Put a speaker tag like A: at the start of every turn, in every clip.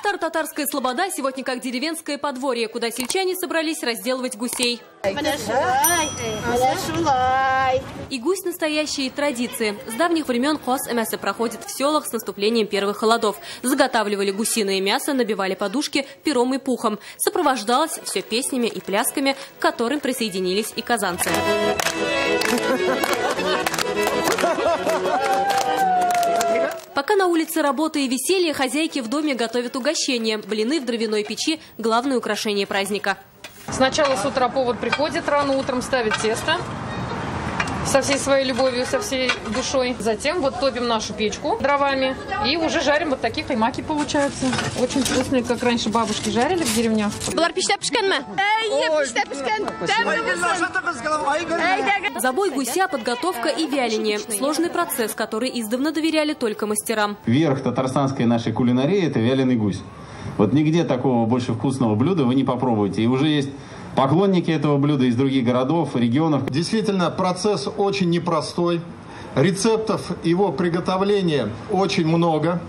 A: Старо-татарская слобода сегодня как деревенское подворье, куда сельчане собрались разделывать гусей. И гусь – настоящие традиции. С давних времен кос эмесе проходит в селах с наступлением первых холодов. Заготавливали гусиное мясо, набивали подушки пером и пухом. Сопровождалось все песнями и плясками, к которым присоединились и казанцы. Пока на улице работа и веселье, хозяйки в доме готовят угощения. Блины в дровяной печи – главное украшение праздника.
B: Сначала с утра повар приходит, рано утром ставит тесто со всей своей любовью, со всей душой. Затем вот топим нашу печку дровами и уже жарим вот такие каймаки получаются. Очень вкусные, как раньше бабушки жарили в деревнях.
A: Забой гуся, подготовка и вяление – сложный процесс, который издавна доверяли только мастерам.
C: Верх татарстанской нашей кулинарии – это вяленый гусь. Вот нигде такого больше вкусного блюда вы не попробуете. И уже есть поклонники этого блюда из других городов, регионов.
D: Действительно, процесс очень непростой. Рецептов его приготовления очень много.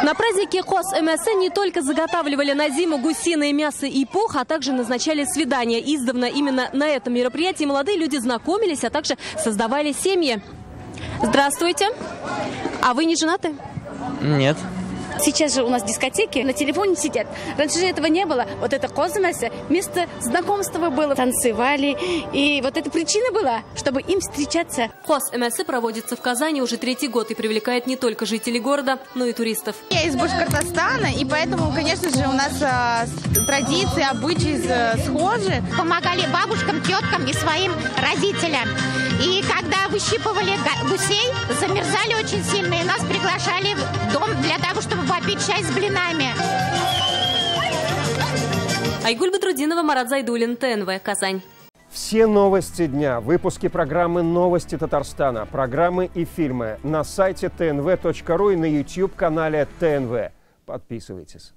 A: На празднике кос эмесе не только заготавливали на зиму гусиное мясо и пух, а также назначали свидания. Издавна именно на этом мероприятии молодые люди знакомились, а также создавали семьи. Здравствуйте. А вы не женаты?
E: Нет.
F: Сейчас же у нас дискотеки, на телефоне сидят. Раньше же этого не было. Вот это кос эмесе, место знакомства было. Танцевали. И вот эта причина была, чтобы им встречаться.
A: Кос эмесе проводится в Казани уже 3-й год и привлекает не только жителей города, но и туристов.
G: Я из Башкортостана, и поэтому, конечно же, у нас традиции, обычаи схожи.
H: Помогали бабушкам, теткам и своим родителям. И когда выщипывали гусей, замерзали очень сильно, и нас приглашали в дом для того, чтобы попить чай с блинами.
A: Айгуль Батрудинова, Марат Зайдуллин, ТНВ, Казань.
I: Все новости дня, выпуски программы «Новости Татарстана», программы и фильмы на сайте tnv.ru и на YouTube-канале ТНВ. Подписывайтесь.